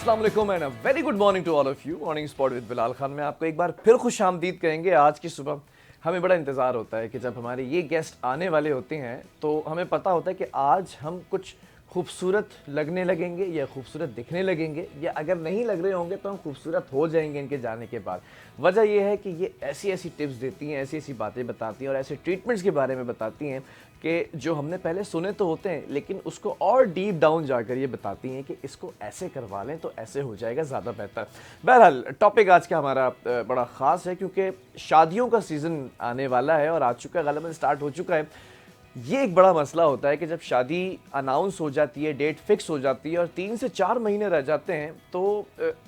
अस्सलाम वालेकुम and very good morning to all of you. Morning spot with Bilal Khan में आपको एक बार फिर खुश आमदीद कहेंगे। आज की सुबह हमें बड़ा इंतज़ार होता है कि जब हमारे ये गेस्ट आने वाले होते हैं तो हमें पता होता है कि आज हम कुछ खूबसूरत लगने लगेंगे या खूबसूरत दिखने लगेंगे, या अगर नहीं लग रहे होंगे तो हम खूबसूरत हो जाएंगे इनके जाने के बाद। वजह यह है कि ये ऐसी ऐसी टिप्स देती हैं, ऐसी ऐसी बातें बताती हैं और ऐसे ट्रीटमेंट्स के बारे में बताती हैं कि जो हमने पहले सुने तो होते हैं, लेकिन उसको और डीप डाउन जाकर ये बताती हैं कि इसको ऐसे करवा लें तो ऐसे हो जाएगा ज़्यादा बेहतर। बहरहाल टॉपिक आज का हमारा बड़ा ख़ास है क्योंकि शादियों का सीज़न आने वाला है और आ चुका है, ग़ालिबन स्टार्ट हो चुका है। ये एक बड़ा मसला होता है कि जब शादी अनाउंस हो जाती है, डेट फिक्स हो जाती है और 3 से 4 महीने रह जाते हैं तो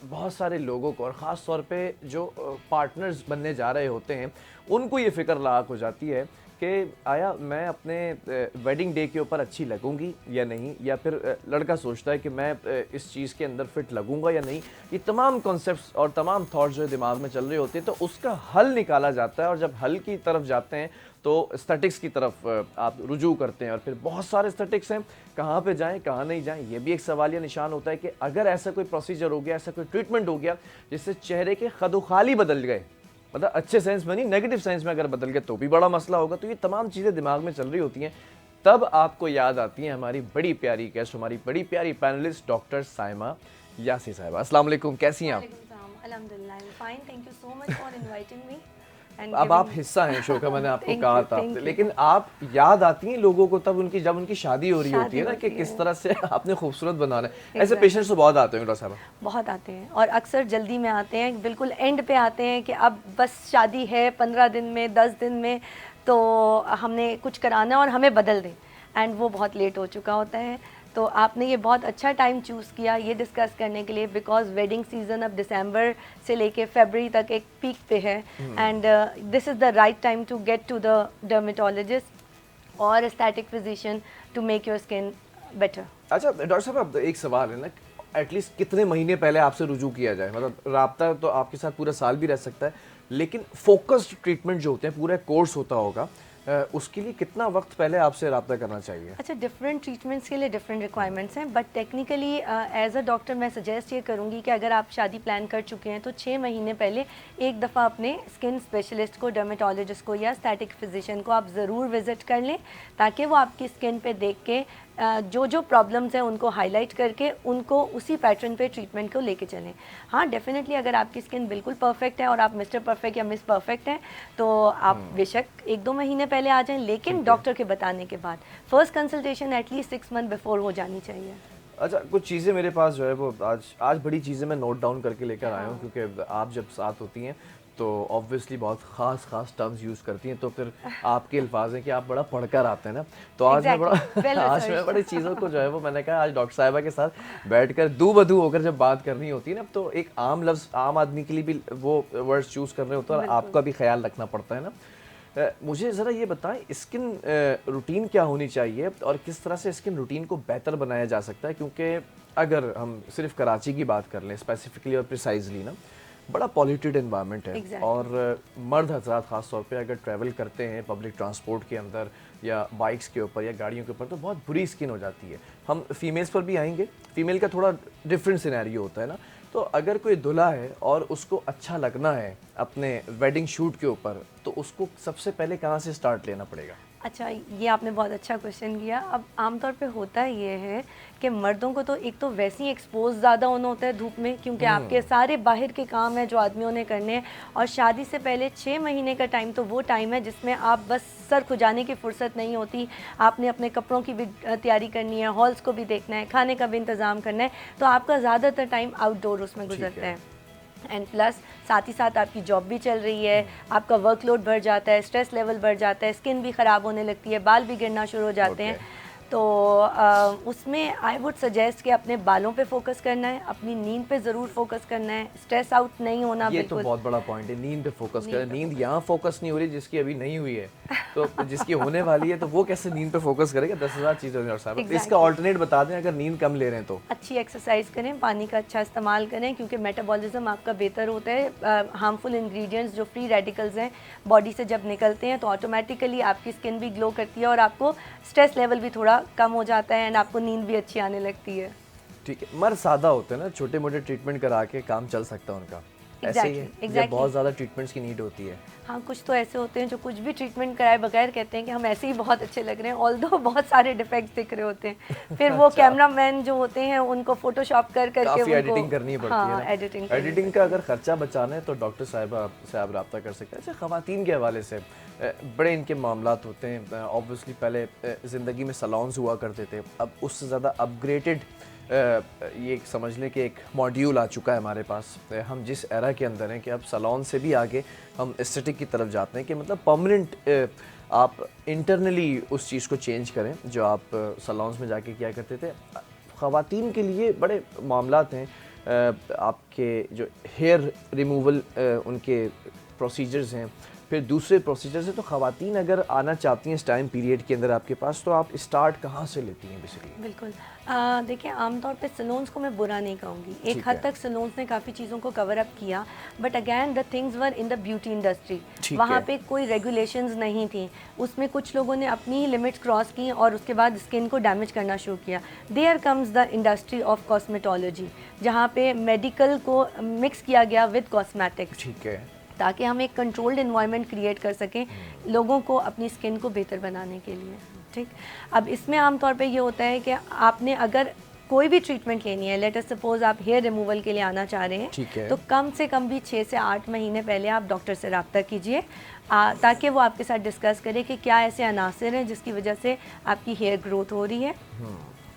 बहुत सारे लोगों को और ख़ास तौर पे जो पार्टनर्स बनने जा रहे होते हैं उनको ये फ़िक्र लाक हो जाती है कि आया मैं अपने वेडिंग डे के ऊपर अच्छी लगूंगी या नहीं, या फिर लड़का सोचता है कि मैं इस चीज़ के अंदर फिट लगूंगा या नहीं। ये तमाम कॉन्सेप्ट्स और तमाम थॉट्स जो दिमाग में चल रहे होते हैं तो उसका हल निकाला जाता है और जब हल की तरफ जाते हैं तो एस्थेटिक्स की तरफ आप रुजू करते हैं और फिर बहुत सारे एस्थेटिक्स हैं, कहाँ पे जाएं कहाँ नहीं जाएं ये भी एक सवालिया निशान होता है कि अगर ऐसा कोई प्रोसीजर हो गया, ऐसा कोई ट्रीटमेंट हो गया जिससे चेहरे के खदोखाली बदल गए, मतलब अच्छे सेंस में नहीं नेगेटिव सेंस में अगर बदल गए तो भी बड़ा मसला होगा। तो ये तमाम चीज़ें दिमाग में चल रही होती हैं, तब आपको याद आती हैं हमारी बड़ी प्यारी गेस्ट, हमारी बड़ी प्यारी पैनलिस्ट डॉक्टर साइमा यासी साहिबा। अस्सलाम वालेकुम, कैसी हैं आप? अल्हम्दुलिल्लाह, I am fine, thank you so much for inviting me. अब आप हिस्सा हैं शो का, मैंने आपको कहा था, लेकिन आप याद आती हैं लोगों को तब उनकी जब उनकी शादी हो रही होती है ना कि किस तरह से आपने खूबसूरत बनाना है। ऐसे पेशेंट्स तो बहुत आते हैं डॉक्टर साहब? बहुत आते हैं और अक्सर जल्दी में आते हैं, बिल्कुल एंड पे आते हैं कि अब बस शादी है 15 दिन में 10 दिन में तो हमने कुछ कराना है और हमें बदल दें, एंड वो बहुत लेट हो चुका होता है। तो आपने ये बहुत अच्छा टाइम चूज़ किया ये डिस्कस करने के लिए, बिकॉज वेडिंग सीज़न अब दिसंबर से लेके फरवरी तक एक पीक पे है, and this is the right time to get to the dermatologist और aesthetic physician to make your skin better. अच्छा डॉक्टर साहब, एक सवाल है ना, एटलीस्ट कितने महीने पहले आपसे रुजू किया जाए? मतलब राब्ता तो आपके साथ पूरा साल भी रह सकता है, लेकिन फोकस्ड ट्रीटमेंट जो होते हैं, पूरा कोर्स होता होगा, उसके लिए कितना वक्त पहले आपसे रब्ता करना चाहिए? अच्छा, डिफरेंट ट्रीटमेंट्स के लिए डिफरेंट रिक्वायरमेंट्स हैं, but technically as a doctor मैं सजेस्ट ये करूँगी कि अगर आप शादी प्लान कर चुके हैं तो 6 महीने पहले एक दफ़ा अपने स्किन स्पेशलिस्ट को, डर्मेटोलॉजिस्ट को या एस्थेटिक फिजिशियन को आप ज़रूर विज़िट कर लें, ताकि वो आपकी स्किन पे देख के जो जो प्रॉब्लम्स हैं उनको हाईलाइट करके उनको उसी पैटर्न पे ट्रीटमेंट को लेके चलें। हाँ, डेफिनेटली अगर आपकी स्किन बिल्कुल परफेक्ट है और आप मिस्टर परफेक्ट या मिस परफेक्ट हैं तो आप बेशक 1-2 महीने पहले आ जाएं, लेकिन डॉक्टर के बताने के बाद first consultation at least 6 month before हो जानी चाहिए। अच्छा, कुछ चीज़ें मेरे पास जो है वो आज बड़ी चीज़ें मैं नोट डाउन करके लेकर आया हूँ, क्योंकि आप जब साथ होती हैं तो ऑब्वियसली बहुत ख़ास टर्म्स यूज़ करती हैं, तो फिर आपके अल्फाज हैं कि आप बड़ा पढ़कर आते हैं ना, तो आज मैं बड़ा आज मैं बड़ी चीज़ों को जो है वो मैंने कहा आज डॉक्टर साहिबा के साथ बैठकर दू बदू होकर जब बात करनी होती है ना, तो एक आम लफ्ज़ आम आदमी के लिए भी वो वर्ड्स चूज़ करने होते हैं और आपका भी ख्याल रखना पड़ता है ना। मुझे ज़रा ये बताएं, स्किन रूटीन क्या होनी चाहिए और किस तरह से स्किन रूटीन को बेहतर बनाया जा सकता है? क्योंकि अगर हम सिर्फ कराची की बात कर लें स्पेसिफिकली और प्रिसाइजली ना, बड़ा पॉल्यूटेड एनवायरनमेंट है और मर्द हजरात ख़ास तौर पे अगर ट्रैवल करते हैं पब्लिक ट्रांसपोर्ट के अंदर या बाइक्स के ऊपर या गाड़ियों के ऊपर तो बहुत बुरी स्किन हो जाती है। हम फीमेल्स पर भी आएंगे, फीमेल का थोड़ा डिफरेंट सिनेरियो होता है ना, तो अगर कोई दूल्हा है और उसको अच्छा लगना है अपने वेडिंग शूट के ऊपर तो उसको सबसे पहले कहाँ से स्टार्ट लेना पड़ेगा? अच्छा, ये आपने बहुत अच्छा क्वेश्चन किया। अब आमतौर पे होता ये है कि मर्दों को तो एक तो वैसे ही एक्सपोज ज़्यादा होना होता है धूप में, क्योंकि आपके सारे बाहर के काम हैं जो आदमियों ने करने हैं, और शादी से पहले 6 महीने का टाइम तो वो टाइम है जिसमें आप बस सर खुजाने की फुर्सत नहीं होती। आपने अपने कपड़ों की भी तैयारी करनी है, हॉल्स को भी देखना है, खाने का भी इंतज़ाम करना है, तो आपका ज़्यादातर टाइम आउटडोर उसमें गुजरता है। एंड प्लस साथ ही साथ आपकी जॉब भी चल रही है, आपका वर्कलोड बढ़ जाता है, स्ट्रेस लेवल बढ़ जाता है, स्किन भी ख़राब होने लगती है, बाल भी गिरना शुरू हो जाते हैं। तो उसमें आई वुड सजेस्ट कि अपने बालों पे फोकस करना है, अपनी नींद पे ज़रूर फोकस करना है, स्ट्रेस आउट नहीं होना। ये तो बहुत बड़ा पॉइंट है, नींद पे फोकस करें। नींद यहाँ फोकस नहीं हो रही जिसकी अभी नहीं हुई है, तो जिसकी होने वाली है तो वो कैसे नींद पे फोकस करेगा? 10,000 चीज़ें हैं साहब। इसका ऑल्टरनेट बता दें अगर नींद कम ले रहे हैं तो। अच्छी एक्सरसाइज करें, पानी का अच्छा इस्तेमाल करें, क्योंकि मेटाबॉलिज्म आपका बेहतर होता है। हार्मफुल इंग्रेडिएंट्स जो फ्री रेडिकल्स हैं बॉडी से जब निकलते हैं तो ऑटोमेटिकली आपकी स्किन भी ग्लो करती है और आपको स्ट्रेस लेवल भी थोड़ा कम हो जाता है एंड आपको नींद भी अच्छी आने लगती है। ठीक है, मर्द सादा होते हैं ना, छोटे मोटे ट्रीटमेंट करा के काम चल सकता है उनका। ऐसे ही है, या बहुत ज़्यादा ट्रीटमेंट्स की नीड होती है? हाँ, कुछ तो ऐसे होते हैं जो कुछ भी ट्रीटमेंट कराए बगैर कहते हैं कि हम ऐसे ही बहुत अच्छे लग रहे हैं, ऑल्दो बहुत सारे डिफेक्ट्स दिख रहे होते हैं। फिर वो कैमरामैन जो होते हैं उनको फोटोशॉप करके काफ़ी एडिटिंग करनी पड़ती है ना। एडिटिंग का अगर खर्चा बचाना है तो डॉक्टर साहब से आप रब्ता कर सकते हैं। अच्छा, ख़वातीन के हवाले से बड़े इनके मामलात होते हैं। ऑब्वियसली पहले ज़िंदगी में सलॉन्स हुआ करते थे, अब उससे ज़्यादा अपग्रेडेड ये समझ लें कि एक मॉड्यूल आ चुका है हमारे पास। हम जिस एरा के अंदर हैं कि अब सैलून से भी आगे हम एस्थेटिक की तरफ जाते हैं कि मतलब परमानेंट आप इंटरनली उस चीज़ को चेंज करें जो आप सैलून्स में जाके किया करते थे। ख़वातीन के लिए बड़े मामलात हैं। आपके जो हेयर रिमूवल उनके प्रोसीजर्स हैं, फिर दूसरे प्रोसीजर्स हैं। तो ख़वातीन अगर आना चाहती हैं इस टाइम पीरियड के अंदर आपके पास, तो आप स्टार्ट कहाँ से लेती हैं बेसिकली? बिल्कुल, देखिए आमतौर पे सैलून्स को मैं बुरा नहीं कहूँगी, एक हद तक सैलून्स ने काफ़ी चीज़ों को कवर अप किया, but again the things were in the beauty industry. वहाँ पे कोई रेगुलेशंस नहीं थी, उसमें कुछ लोगों ने अपनी ही लिमिट्स क्रॉस की और उसके बाद स्किन को डैमेज करना शुरू किया। There comes the industry of cosmetology, जहाँ पे मेडिकल को मिक्स किया गया विद कॉस्मेटिक्स। ठीक है, ताकि हम एक कंट्रोल्ड एनवायरनमेंट क्रिएट कर सकें लोगों को अपनी स्किन को बेहतर बनाने के लिए। ठीक, अब इसमें आमतौर पे ये होता है कि आपने अगर कोई भी ट्रीटमेंट लेनी है, लेट अस सपोज आप हेयर रिमूवल के लिए आना चाह रहे हैं, तो कम से कम भी 6 से 8 महीने पहले आप डॉक्टर से रब्ता कीजिए, ताकि वो आपके साथ डिस्कस करे कि क्या ऐसे अनासर हैं जिसकी वजह से आपकी हेयर ग्रोथ हो रही है,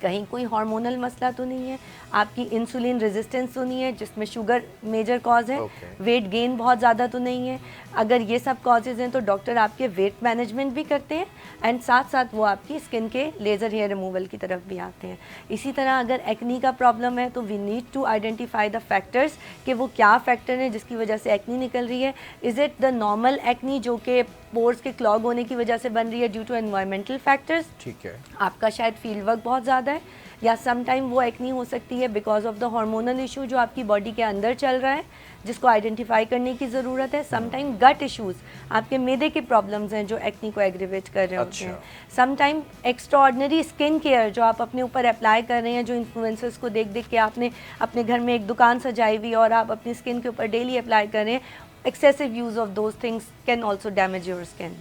कहीं कोई हार्मोनल मसला तो नहीं है, आपकी इंसुलिन रेजिस्टेंस तो नहीं है जिसमें शुगर मेजर कॉज है, वेट गेन बहुत ज़्यादा तो नहीं है। अगर ये सब कॉजेज़ हैं तो डॉक्टर आपके वेट मैनेजमेंट भी करते हैं एंड साथ साथ वो आपकी स्किन के लेज़र हेयर रिमूवल की तरफ भी आते हैं। इसी तरह अगर एक्नी का प्रॉब्लम है तो we need to identify the factors कि वो क्या फैक्टर हैं जिसकी वजह से एक्नी निकल रही है। Is it the normal acne जो कि पोर्स के क्लॉग होने की वजह से बन रही है ड्यू टू एनवायरमेंटल फैक्टर्स, ठीक है, आपका शायद फील्ड वर्क बहुत ज़्यादा है, या सम टाइम वो एक्नी हो सकती है because of the hormonal issue जो आपकी बॉडी के अंदर चल रहा है जिसको आइडेंटिफाई करने की ज़रूरत है। सम टाइम गट इश्यूज़, आपके मैदे के प्रॉब्लम्स हैं जो एक्नी को एग्रीवेट कर रहे होते हैं। Some time extraordinary skin care जो आप अपने ऊपर अप्लाई कर रहे हैं, जो इन्फ्लुएंसर्स को देख देख के आपने अपने घर में एक दुकान सजाई हुई और आप अपनी स्किन के ऊपर डेली अप्लाई कर रहे हैं, excessive use of those things can also damage your skin.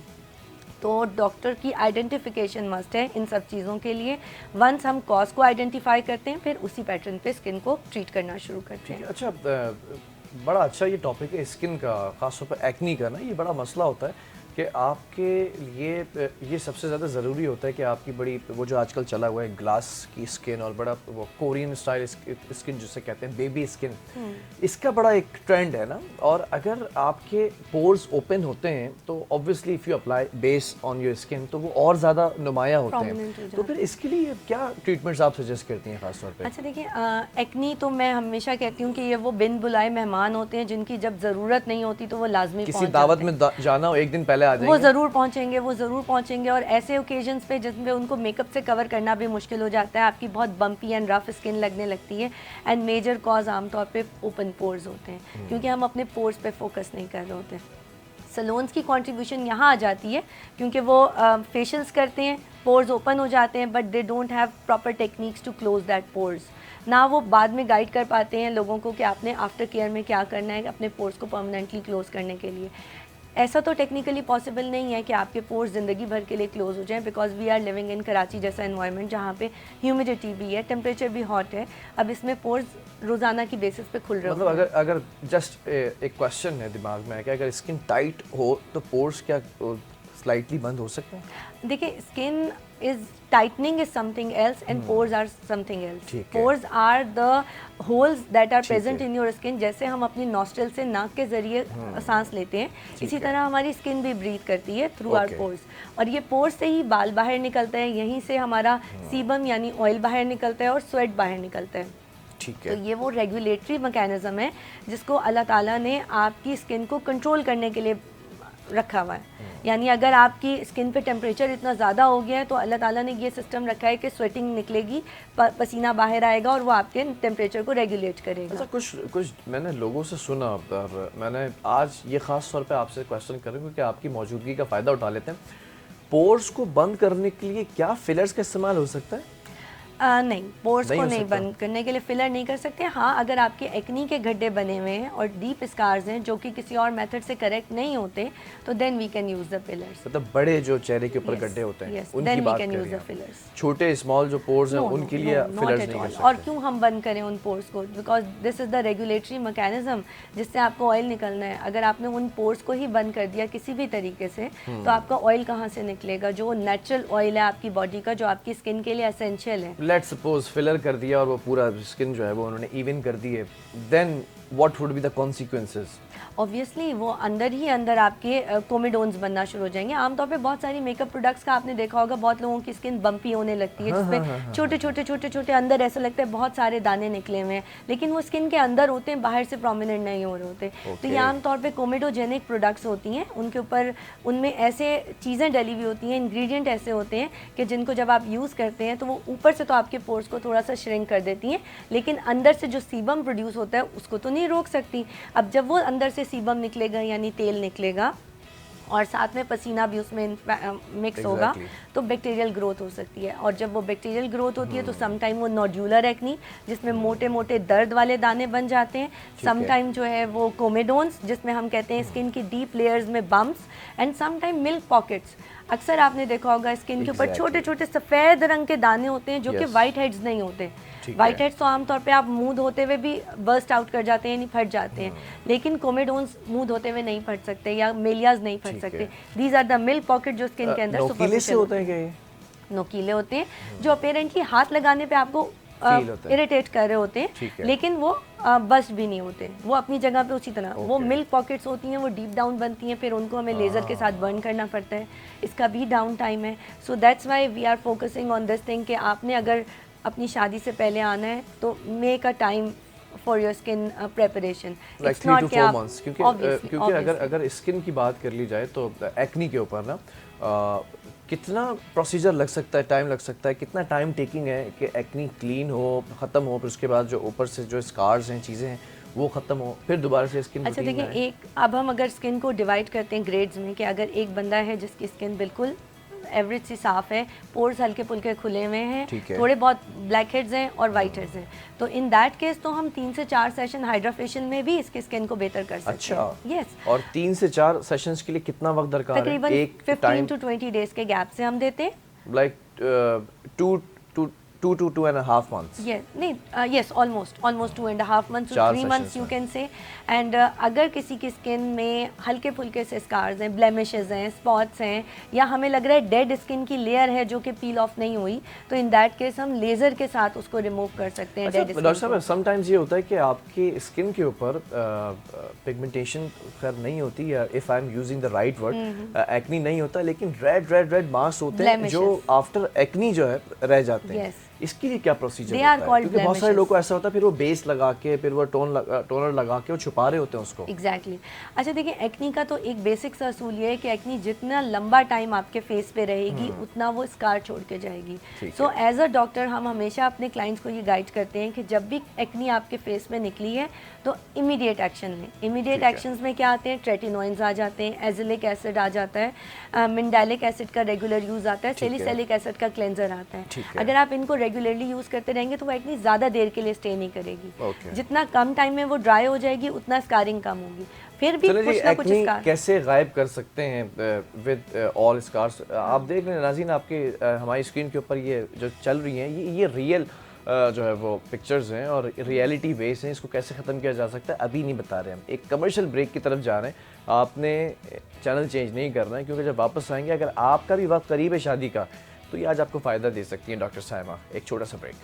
तो डॉक्टर की आइडेंटिफिकेशन मस्ट है इन सब चीज़ों के लिए। वंस हम कॉज को आइडेंटिफाई करते हैं फिर उसी पैटर्न पे स्किन को ट्रीट करना शुरू करते हैं। अच्छा, बड़ा अच्छा ये टॉपिक है स्किन का, खासतौर पर एक्नी का ना, ये बड़ा मसला होता है कि आपके लिए ये सबसे ज़्यादा ज़रूरी होता है कि आपकी बड़ी वो जो आजकल चला हुआ है ग्लास की स्किन और बड़ा वो कोरियन स्टाइल स्किन जिसे कहते हैं बेबी स्किन, इसका बड़ा एक ट्रेंड है ना। और अगर आपके पोर्स ओपन होते हैं तो obviously if you apply base on your skin तो वो और ज़्यादा नुमाया होते हैं। तो फिर इसके लिए क्या ट्रीटमेंट्स आप सजेस्ट करती हैं खासतौर पर? अच्छा देखिए, एक्नी तो मैं हमेशा कहती हूँ कि ये वो बिन बुलाए मेहमान होते हैं जिनकी जब ज़रूरत नहीं होती तो वो लाजमी किसी दावत में जाना हो एक दिन पहले वो ज़रूर पहुँचेंगे और ऐसे ओकेजन्स पे जिसमें उनको मेकअप से कवर करना भी मुश्किल हो जाता है, आपकी बहुत बम्पी एंड रफ स्किन लगने लगती है। एंड मेजर कॉज आमतौर पे ओपन पोर्स होते हैं क्योंकि हम अपने पोर्स पे फोकस नहीं कर रहे होते। सैलून्स की कंट्रीब्यूशन यहाँ आ जाती है क्योंकि वो फेशियल्स करते हैं, पोर्स ओपन हो जाते हैं, but they don't have proper techniques to close that pores. ना वो बाद में गाइड कर पाते हैं लोगों को कि आपने आफ्टर केयर में क्या करना है अपने पोर्स को परमानेंटली क्लोज करने के लिए। ऐसा तो टेक्निकली पॉसिबल नहीं है कि आपके पोर्स ज़िंदगी भर के लिए क्लोज हो जाएं, because we are living in Karachi जैसा एनवायरनमेंट जहाँ पे ह्यूमिडिटी भी है, टेम्परेचर भी हॉट है। अब इसमें पोर्स रोज़ाना की बेसिस पे खुल रहे मतलब अगर जस्ट एक क्वेश्चन है दिमाग में कि अगर स्किन टाइट हो तो पोर्स क्या स्लाइटली बंद हो सकते हैं? देखिए, skin is tightening is something else and pores are something else. Pores are the holes that are present in your skin. जैसे हम अपनी nostril से नाक के जरिए सांस लेते हैं, इसी तरह हमारी स्किन भी ब्रीथ करती है थ्रू आवर पोर्स। और ये पोर्स से ही बाल बाहर निकलता है, यहीं से हमारा सीबम यानी ऑयल बाहर निकलता है और स्वेट बाहर निकलता है। ठीक है। तो ये वो रेगुलेटरी मैकेनिज्म है जिसको अल्लाह ताला ने आपकी स्किन को कंट्रोल करने के लिए रखा हुआ है। यानी अगर आपकी स्किन पे टेम्परेचर इतना ज़्यादा हो गया है तो अल्लाह ताला ने ये सिस्टम रखा है कि स्वेटिंग निकलेगी, पसीना बाहर आएगा और वो आपके टेम्परेचर को रेगुलेट करेगा। अच्छा, कुछ मैंने लोगों से सुना और मैंने आज ये ख़ास तौर पे आपसे क्वेश्चन कर रहा हूँ क्योंकि आपकी मौजूदगी का फ़ायदा उठा लेते हैं। पोर्स को बंद करने के लिए क्या फिलर्स का इस्तेमाल हो सकता है? नहीं, पोर्स नहीं को हो नहीं सकता? बंद करने के लिए फिलर नहीं कर सकते। हाँ, अगर आपके एक्नी के गड्ढे बने हुए हैं और डीप स्कार्स हैं जो कि किसी और मेथड से करेक्ट नहीं होते, तो then we can use the fillers. मतलब बड़े जो चेहरे के ऊपर Yes, गड्ढे होते हैं yes, उनकी then we बात can कर use रही the हैं आप। fillers. छोटे स्मॉल जो पोर्स हैं No, उनके no, लिए no, not फिलर्स at नहीं कर all. और सकते। क्यों हम बंद करें उन पोर्स को? Because this is the regulatory mechanism जिससे आपको ऑयल निकलना है। अगर आपने उन पोर्स को ही बंद कर दिया किसी भी तरीके से, तो आपका ऑयल कहाँ से निकलेगा? जो नेचुरल ऑयल है आपकी बॉडी का, जो आपकी स्किन के लिए एसेंशियल है। लेट सपोज फिलर कर दिया और वो पूरा स्किन जो है वो उन्होंने इवन कर दी है, then what would be the consequences? Obviously वो अंदर ही अंदर आपके कोमेडोन्स बनना शुरू हो जाएंगे। आमतौर पे बहुत सारी मेकअप प्रोडक्ट्स का आपने देखा होगा, बहुत लोगों की स्किन बम्पी होने लगती है, जिसमें छोटे छोटे छोटे छोटे अंदर ऐसा लगता है बहुत सारे दाने निकले हुए हैं, लेकिन वो स्किन के अंदर होते हैं, बाहर से प्रोमिनेंट नहीं हो रहे होते। तो ये आमतौर पे कोमेडोजेनिक प्रोडक्ट्स होती हैं, उनके ऊपर उनमें ऐसे चीज़ें डली हुई होती हैं, इंग्रेडिएंट ऐसे होते हैं कि जिनको जब आप यूज़ करते हैं तो वो ऊपर से तो आपके पोर्स को थोड़ा सा श्रिंक कर देती हैं, लेकिन अंदर से जो सीबम प्रोड्यूस होता है उसको तो नहीं रोक सकती। अब जब वो अंदर से सीबम निकलेगा यानी तेल निकलेगा और साथ में पसीना भी उसमें मिक्स होगा, तो बैक्टीरियल ग्रोथ हो सकती है। और जब वो बैक्टीरियल ग्रोथ होती है तो समटाइम वो नोड्यूलर एक्नी जिसमें मोटे मोटे दर्द वाले दाने बन जाते हैं, समटाइम जो है वो कोमेडोन्स जिसमें हम कहते हैं स्किन की डीप लेयर्स में bumps, and sometime milk pockets. अक्सर आपने देखा होगा स्किन के ऊपर छोटे छोटे सफ़ेद रंग के दाने होते हैं जो कि वाइट हेड्स नहीं होते। वाइट हेड्स तो आमतौर पे आप मुंह धोते हुए भी बर्स्ट आउट कर जाते हैं, नहीं फट जाते हैं, लेकिन कोमेडोन्स मुंह धोते हुए नहीं फट सकते या मेलियाज नहीं फट सकते। These are the milk pocket जो स्किन के अंदर सुपरफिशियल होते हैं क्या ये? नोकीले होते हैं जो अपेरेंटली हाथ लगाने पे आपको इरिटेट कर रहे होते हैं, लेकिन वो बस्ट भी नहीं होते, वो अपनी जगह पे उसी तरह। वो मिल्क पॉकेट्स होती हैं, वो डीप डाउन बनती हैं, फिर उनको हमें लेज़र के साथ बर्न करना पड़ता है, इसका भी डाउन टाइम है। So that's why we are focusing on this thing कि आपने अगर अपनी शादी से पहले आना है तो make a time for your skin preparation. Like 3 to 4 months, क्योंकि अगर स्किन की बात कर ली जाए तो एक्नी के ऊपर ना कितना प्रोसीजर लग सकता है, टाइम लग सकता है, कितना टाइम टेकिंग है कि एक्नी क्लीन हो, ख़त्म हो, फिर उसके बाद जो ऊपर से जो स्कार्स हैं, चीज़ें हैं वो ख़त्म हो, फिर दोबारा से स्किन। अच्छा देखिए, एक अब हम अगर स्किन को डिवाइड करते हैं ग्रेड्स में कि अगर एक बंदा है जिसकी स्किन बिल्कुल एवरेज सी साफ़ है, पोर्स हल्के फुल्के खुले हुए हैं, थोड़े बहुत ब्लैक हेड्स हैं और वाइट हेड्स हैं, तो इन दैट केस तो हम 3 से 4 सेशन हाइड्राफेशियल में भी इसकी स्किन को बेहतर कर सकते हैं। यस। और 3 से 4 सेशंस के लिए कितना वक्त दरकार है? तकरीबन 15 to 20 डेज के गैप से हम देते हैं। Like 2 to 2.5 months. Yes, almost 2.5 months to 3 months you can say. And अगर किसी की स्किन में हल्के फुल्के से स्कार्स हैं, ब्लेमिशेस हैं, स्पॉट्स हैं, या हमें लग रहा है डेड स्किन की लेयर है जो कि पील ऑफ नहीं हुई, तो इन दैट केस हम लेज़र के साथ उसको रिमूव कर सकते हैं। अच्छा डॉक्टर साहब, समटाइम्स ये होता है कि आपकी स्किन के ऊपर पिगमेंटेशन कर नहीं होती, या if I am using the right word, acne नहीं होता, लेकिन रेड मार्क्स होते हैं जो आफ्टर एक्नी जो है रह जाते हैं। इसके लिए क्या प्रोसीजर होता है? क्योंकि बहुत सारे लोगों को ऐसा होता है, फिर वो बेस लगा के, फिर वो टोनर लगा के वो छुपा रहे होते हैं उसको। एग्जैक्टली। अच्छा देखिए, एक्नी का तो एक बेसिक सा असूल ये है कि एक्नी जितना लंबा टाइम आपके फेस पे रहेगी उतना वो स्कार छोड़ के जाएगी। सो एज अ डॉक्टर हम हमेशा अपने क्लाइंट्स को ये गाइड करते हैं कि जब भी एक्नी आपके फेस में निकली है तो इमीडिएट एक्शन लें। इमीडिएट एक्शंस में क्या आते हैं? ट्रेटिनोइड्स आ जाते हैं, एजिलिक एसिड आ जाता है, मिंडालिक एसिड का रेगुलर यूज़ आता है, सैलिसिलिक एसिड का क्लेंजर आता है। अगर आप इनको रेगुलरली यूज़ करते रहेंगे तो वो एक्नी ज़्यादा देर के लिए स्टे नहीं करेगी। जितना कम टाइम में वो ड्राई हो जाएगी उतना स्कारिंग कम होगी। फिर भी कुछ ना कुछ स्कार कैसे गायब कर सकते हैं विद ऑल स्कार्स? आप देख रहे हैं नाज़रीन, आपके हमारी स्क्रीन के ऊपर ये जो चल रही हैं ये रियल जो है वो पिक्चर्स हैं और रियलिटी बेस हैं। इसको कैसे ख़त्म किया जा सकता है अभी नहीं बता रहे हम, एक कमर्शियल ब्रेक की तरफ जा रहे हैं। आपने चैनल चेंज नहीं करना है, क्योंकि जब वापस आएंगे, अगर आपका भी वक्त करीब है शादी का, तो ये आज आपको फ़ायदा दे सकती है डॉक्टर साइमा। एक छोटा सा ब्रेक।